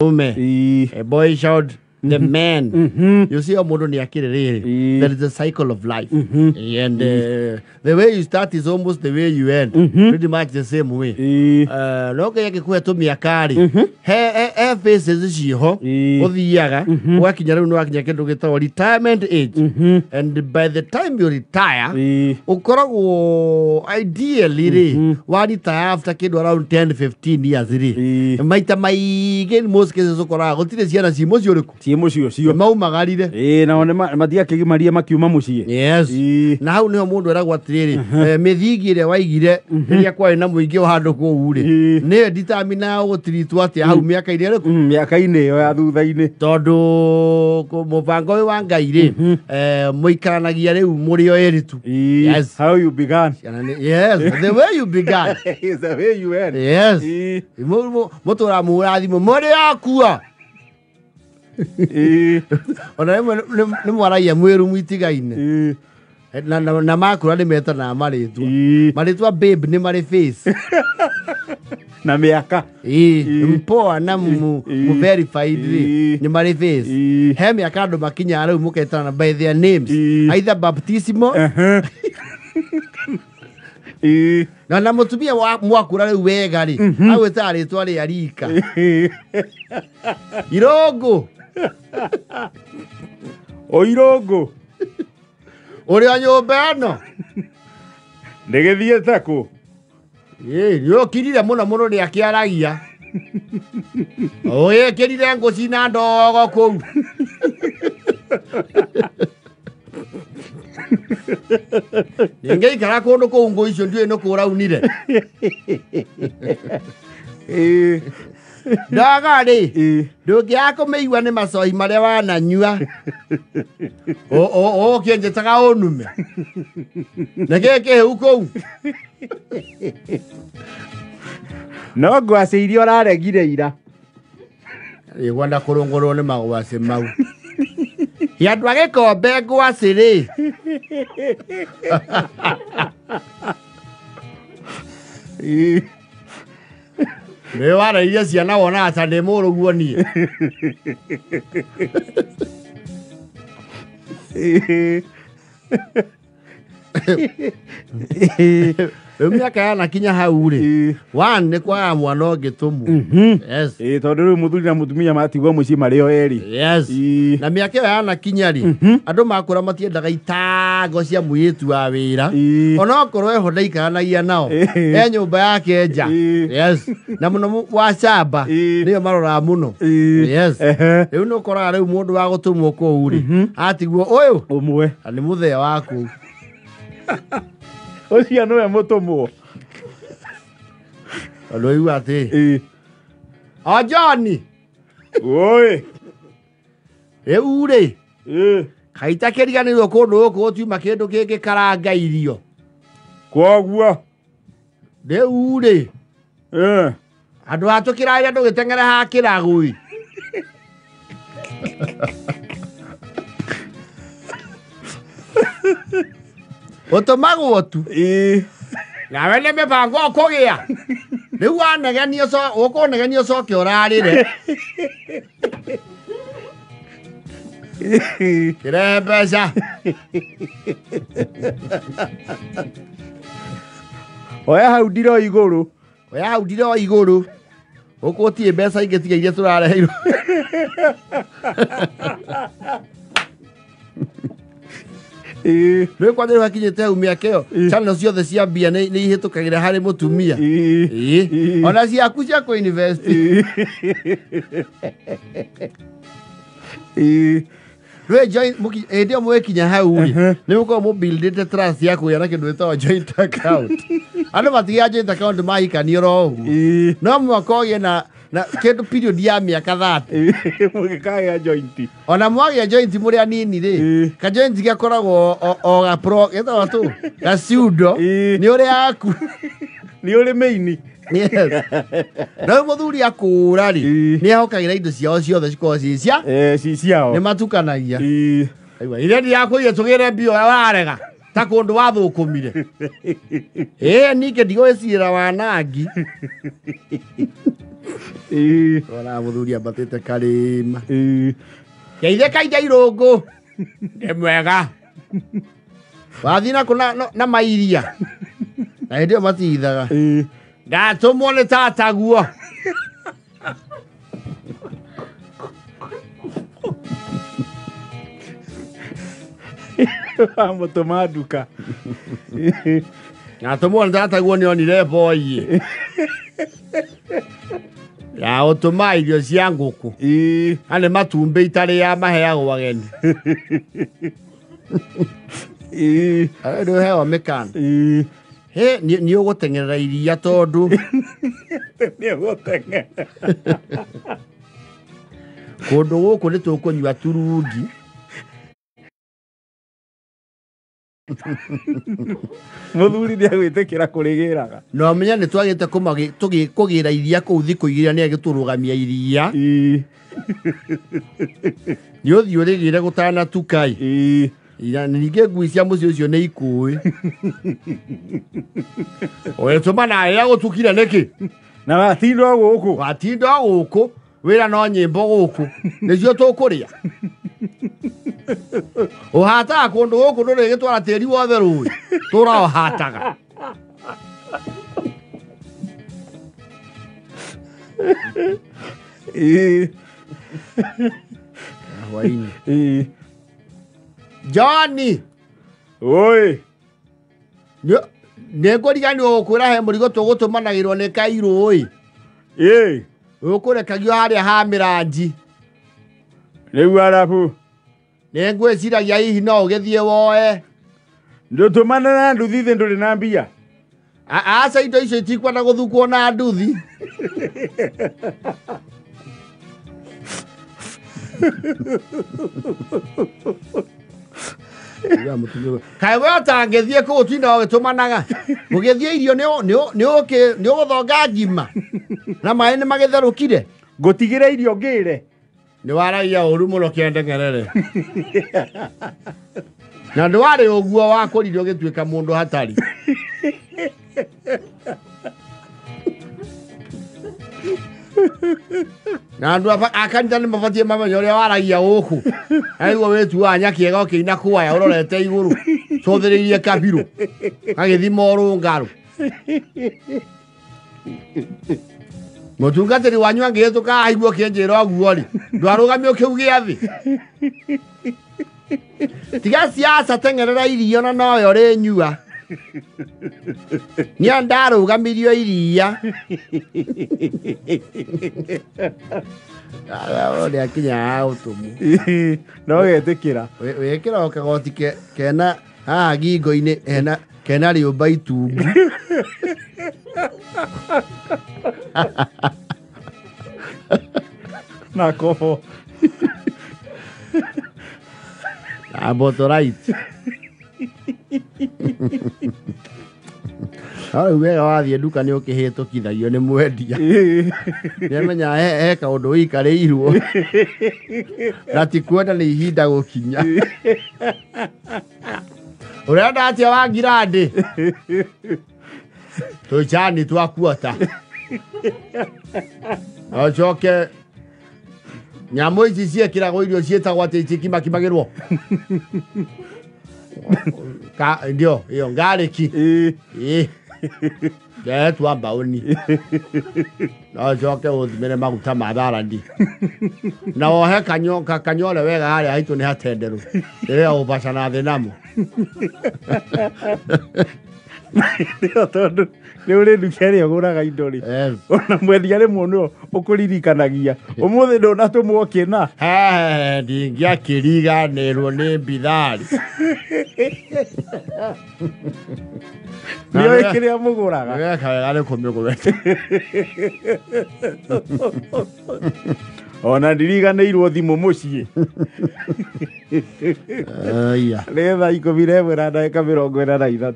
a boy child, the man. You see, there is a cycle of life. And the way you start is almost the way you end. Pretty much the same way. Look at her faces is she, working retirement age. And by the time you retire, ideally, one retire after kid around 10 to 15 years. Most cases, mau magarire na one mathia kigimaria makiuma mucie yes na hau niho mundu eragwa tiriri mithingi ire waigire riria kwari na muingi wa handu ku uri ni determine gutiritwo ati hau miaka ire riku miaka-ini iyo ya thutha-ini tondu mubango wa Ngai ri muikaranagia riu muri o eritu yes how you began yes the way you began is the way you end yes mutura murathimo muri akua ona ni mwaragia mwiru mwitigaine na makura ni meta na maritwa babe ni mari face na miaka mpoa na mu verified ni mari face he miaka andu makinya riu muketana by their names either baptismo na mutumia mwakura riu wega ri agwita ritwa ri arika irongo o irongo uri a nyumba no ndigithiete ku yo kirire muno ni akiaragia oye kirire nguci na ndogo ku ningeikara kundu ku ngo icio ndiwe no kuraunire ndagari ndungiako meigua ni macoi maria wananyua o kienjetaga unume na geke huko no ngwaciirie uraregire ira igwanda kurungurwo ni magwaci mau yandu agikombe ngwaci ri me wara iria ciana wona ata ndi muruguo nie miaka yana kinya hau ri one ni kwa mwana ongitumu yes tondu riu muthuri na mutumia matigwo mucii mari o eri yes na miaka yana kinya ri andu makura matiendaga itango cia muitu wa wira ona okorwo eho ndaikaranagia nao nyumba yake nja yes na muno wa camba niyo marora muno yes riu no koraga riu mundu wa gutumwo ku ri atigwo uyu umwe ni muthea waku ucio niwe mutumwo alo iu ati o John oi riu ri kaita kiriganirwo kundu guku tiuma kindu kingi karanga irio koguo riu ri andu atukiraire andu gitengere ha kiragui otomagwo tu na wene mibango kugia riu wanegenio so ukunegenio coke urarire kire mbeca oya hau ndiro iguru ukutie mbeca ingi tiga iria turareheirwo Rwe kwa ndero hakinyete hau miaka iyo channel ciothe cia mbia ni ihitukagira hari mutumia ona ciaku cia ku university rwe join ndio mwekinya hau ri ni uko mo buildite trust yako yana kindu itawa joint account andu matigia joint account mahikani ro no mwakoge na kindu period ya miaka 30 mugikaya joint ona mwagia joint muri anini ri ka joint gakoragwo o ga pro etawa tu ga pseudo ni uri aku ni uri maini na muthuri akura ri ni ahokagira indo ciao ciothe ciko cicia ciciao ni matukanagia aiwa ile ndi yako ye tugire bio warega ta kundu wathukumire ninge ndigwicira wanangi Ona muthuri ambatite karima. Geithe kaida irungu. Mwega. Wathina kuna na mairia. Na ndio matithaga. Ndatumwo ni tata guo. Mutuma nduka. Ndatumwo ni tata guo ni onire boy. Ya utuma irio cia nguku. Ane matumbe itari ya maheagwo ageni. Ado hewa mekana. He ni ugutengerera iria tondu. Ni ugutengera. Kundu guku ni tukunywa turungi. Muthuri ni agwitikira kurigiraga. No menya ni twagite kugira iria ku thiku igira ni agiturugamia iria. Ni uthi urigire gutana tukai. Ira nige gwisia mucio ucio ni ikui. Oye tumana ya gutukira neki. Na watindo guku. Watindo guku. Wira no nyimbo guku. Nicio tukuria. Uhata kundu guku nduri gitwara tiri wothe rui. Tura uhataga. Waini. Johnny. Oi. Nego digani okura he murigo tugutumanagirwo ni Kairo oi. Ukure kagio haria ha miranji. Riu arabu. Nego ciragia hihi no ugithie woe. Ndutumana na nduthi the nduri na mbia. Aca indo icio itikwenda guthukwo na nduthi. Kai we atangethie ku utinda ugitumanaga mugethie irio ni uguthonga ngima na mai ni magitherukire ngutigire irio ngire ni waragia uru muno kiendengerere na ndwari uguo wakuririo gituika mundu hatari na andu akanita ni mabatie mamenye uria waragia uku aiguo wetu anya kiega ukiina kuaya urorete iguru cothiriirie kabiru agithima urungaru mutungatiri wanyu angihituka aiguo kienjira oguo ri ndwarugamio kiugie athi tiga siasa tengerera irio na noyo ri nyua ni ndarugamirio iria ode akinya utumu no getikira wekira okagoti kena gingo-ini kena riumba itungu na koho abotorait Hau wega wathie nduka ni ukihitũkithagio ni mwendia. Niamenya he kaundu wikarirwo. Na ti kwenda ni ihinda gukinya. Urenda atia wa ngirandi. Tuchani twakuota. Ochoke nyamu ici ciekiragwo irio cietagwo ati ikimagirwo. Ndio hiyo ngariki tu baoni no joke uthimire maguta matharandi na ohe kanyole wega hari haitu ni hatenderu ire ubacana thinamo ndio tondu ni uri ndukeri oguraga indo ri ona mwendia ri muno ukuririkanagia umuthi ndonatumwo kina ndingia kiriganirwo ni mbithari niyo ikiria muguraga weka wega ni kumigurete ona ndiriganirwo thimu mucii aya retha 11 na ndagika 43